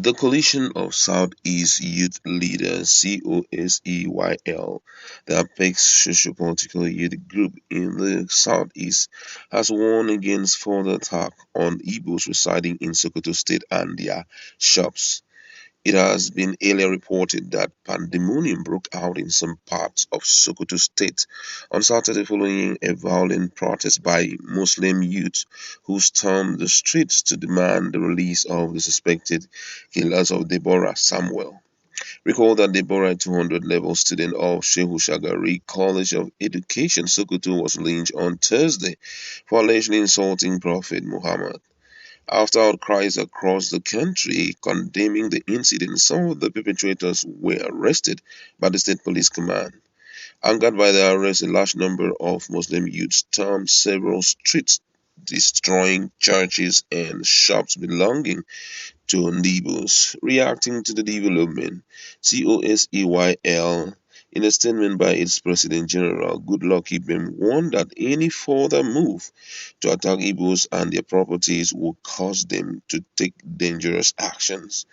The Coalition of Southeast Youth Leaders (COSEYL), the apex socio-political youth group in the Southeast, has warned against further attack on Igbos residing in Sokoto State and their shops. It has been earlier reported that pandemonium broke out in some parts of Sokoto State on Saturday following a violent protest by Muslim youth who stormed the streets to demand the release of the suspected killers of Deborah Samuel. Recall that Deborah, a 200-level student of Shehu Shagari College of Education, Sokoto, was lynched on Thursday for allegedly insulting Prophet Muhammad. After outcries across the country condemning the incident, some of the perpetrators were arrested by the state police command. Angered by the arrest, a large number of Muslim youths stormed several streets, destroying churches and shops belonging to ndigbo's. Reacting to the development, COSEYL, in a statement by its President General Goodluck Ibem, warned that any further move to attack Igbos and their properties will cause them to take dangerous actions.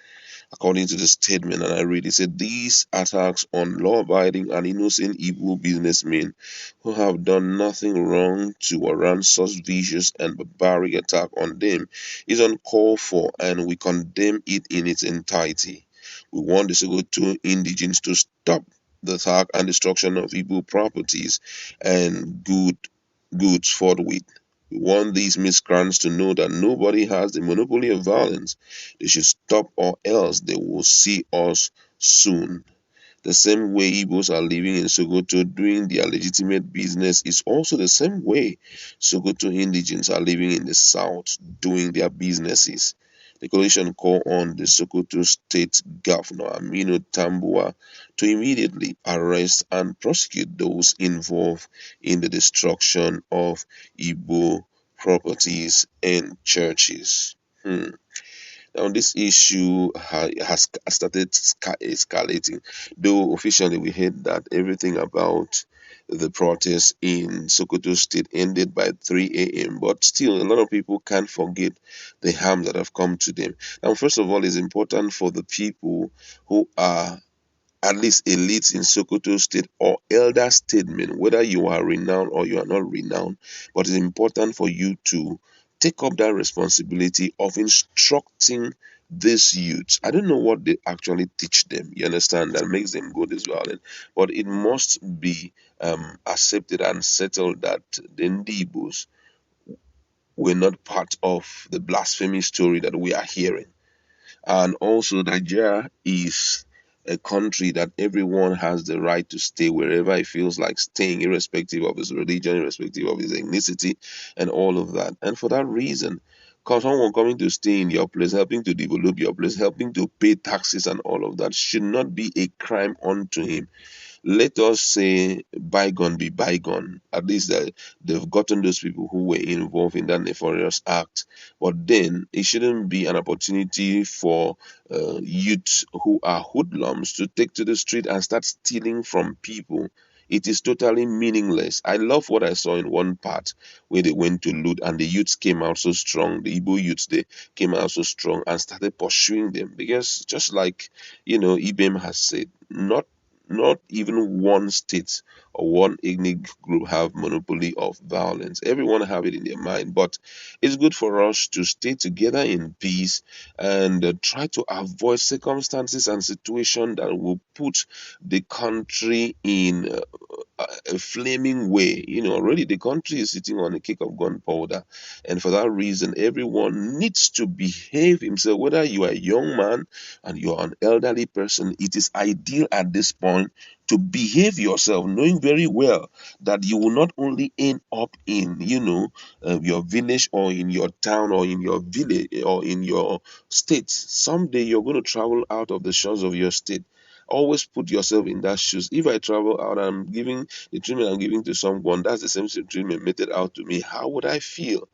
According to the statement, and I read, it said these attacks on law-abiding and innocent Igbo businessmen who have done nothing wrong to warrant such vicious and barbaric attack on them is uncalled for, and we condemn it in its entirety. We want the Sokoto Indegenes to stop the attack and destruction of Igbo properties and goods forthwith. We want these miscreants to know that nobody has the monopoly of violence. They should stop or else they will see us soon. The same way Igbos are living in Sokoto doing their legitimate business is also the same way Sokoto Indigenes are living in the south doing their businesses. The coalition called on the Sokoto State Governor Aminu Tambuwa to immediately arrest and prosecute those involved in the destruction of Igbo properties and churches. Now, this issue has started escalating, though officially we heard that everything about the protest in Sokoto State ended by 3 a.m. But still, a lot of people can't forget the harm that have come to them. Now, first of all, it's important for the people who are at least elites in Sokoto State or elder statesmen, whether you are renowned or you are not renowned, but it's important for you to take up that responsibility of instructing these youths. I don't know what they actually teach them, you understand, that makes them go this violent, but it must be accepted and settled that the Ndigbos were not part of the blasphemy story that we are hearing. And also, Nigeria is a country that everyone has the right to stay wherever he feels like staying, irrespective of his religion, irrespective of his ethnicity, and all of that. And for that reason, someone coming to stay in your place, helping to develop your place, helping to pay taxes and all of that should not be a crime unto him. Let us say bygone be bygone. At least they've gotten those people who were involved in that nefarious act. But then it shouldn't be an opportunity for youth who are hoodlums to take to the street and start stealing from people. It is totally meaningless. I love what I saw in one part where they went to loot and the youths came out so strong. The Igbo youths, they came out so strong and started pursuing them. Because just like, Ibem has said, not even one state or one ethnic group have monopoly of violence. Everyone have it in their mind, but it's good for us to stay together in peace and try to avoid circumstances and situations that will put the country in a flaming way. Already the country is sitting on a cake of gunpowder, and for that reason, everyone needs to behave himself. Whether you are a young man and you are an elderly person, it is ideal at this point to behave yourself, knowing very well that you will not only end up in, your village or in your town or in your village or in your state. Someday you're going to travel out of the shores of your state. Always put yourself in that shoes. If I travel out and I'm giving the treatment I'm giving to someone, that's the same treatment meted out to me. How would I feel?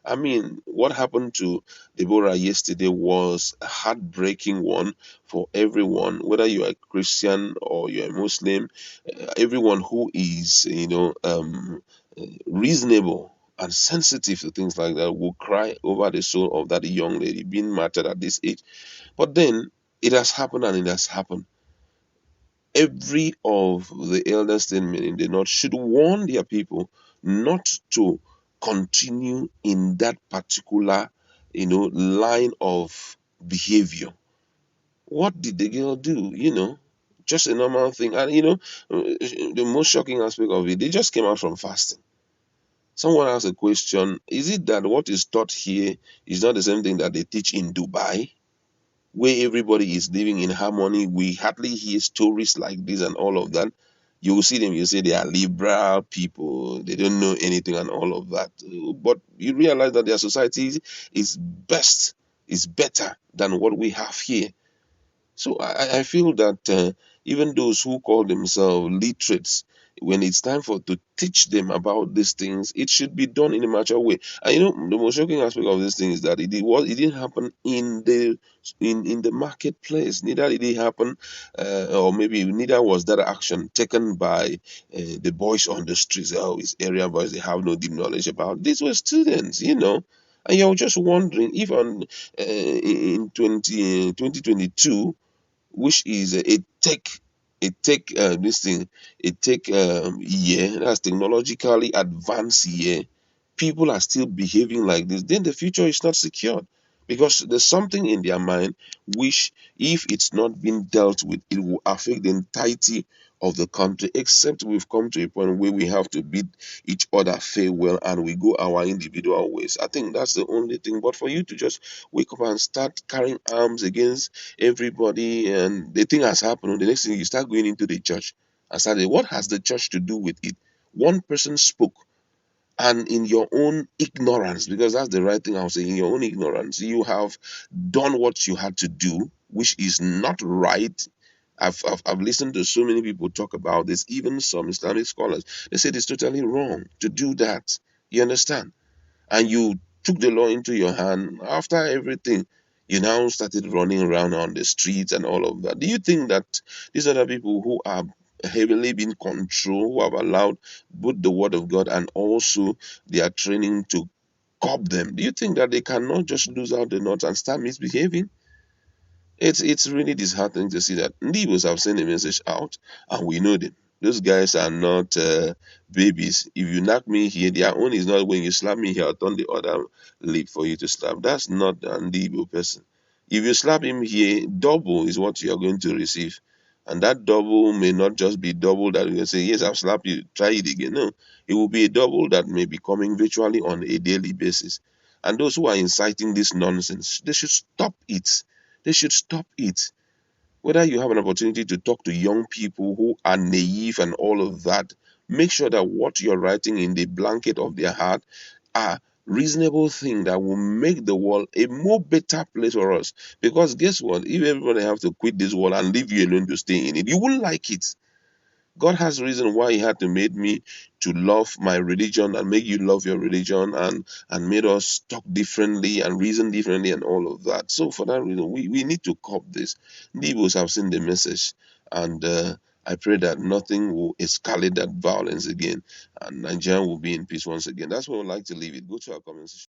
I mean, what happened to Deborah yesterday was a heartbreaking one for everyone, whether you are a Christian or you're a Muslim, everyone who is, reasonable and sensitive to things like that will cry over the soul of that young lady being martyred at this age. But then it has happened and it has happened. Every of the elder statesmen in the north should warn their people not to continue in that particular, line of behavior. What did the girl do? Just a normal thing. And the most shocking aspect of it, they just came out from fasting. Someone asked a question: is it that what is taught here is not the same thing that they teach in Dubai, where everybody is living in harmony? We hardly hear stories like this and all of that. You will see them, you say they are liberal people, they don't know anything and all of that. But you realize that their society is best, is better than what we have here. So I feel that even those who call themselves literates, when it's time for to teach them about these things, it should be done in a mature way. And the most shocking aspect of this thing is that it didn't happen in the marketplace. Neither did it happen, or maybe neither was that action taken by the boys on the streets. Oh, it's area boys. They have no deep knowledge about. These were students. And you're just wondering if in 2022, which is this thing a tech year, that's technologically advanced year, people are still behaving like this, then the future is not secured, because there's something in their mind which, if it's not been dealt with, it will affect the entirety of the country. Except we've come to a point where we have to bid each other farewell and we go our individual ways. I think that's the only thing. But for you to just wake up and start carrying arms against everybody, and the thing has happened, the next thing you start going into the church and start, what has the church to do with it? One person spoke, and in your own ignorance, because that's the right thing I'll say, in your own ignorance, you have done what you had to do, which is not right. I've listened to so many people talk about this, even some Islamic scholars. They said it's totally wrong to do that. You understand? And you took the law into your hand after everything. You now started running around on the streets and all of that. Do you think that these other people who are heavily being controlled, who have allowed both the word of God and also their training to curb them, do you think that they cannot just lose out the nuts and start misbehaving? It's really disheartening to see that Ndigos have sent a message out, and we know them. Those guys are not babies. If you knock me here, their own is not when you slap me here, I'll turn the other lip for you to slap. That's not an Igbo person. If you slap him here, double is what you are going to receive. And that double may not just be double that you can say, yes, I've slapped you, try it again. No, it will be a double that may be coming virtually on a daily basis. And those who are inciting this nonsense, they should stop it. They should stop it. Whether you have an opportunity to talk to young people who are naive and all of that, make sure that what you're writing in the blanket of their heart are reasonable things that will make the world a more better place for us. Because guess what? If everybody have to quit this world and leave you alone to stay in it, you won't like it. God has a reason why He had to make me to love my religion and make you love your religion, and made us talk differently and reason differently and all of that. So for that reason, we need to cop this. Nibos have seen the message, and I pray that nothing will escalate that violence again, and Nigeria will be in peace once again. That's where I would like to leave it. Go to our comment section.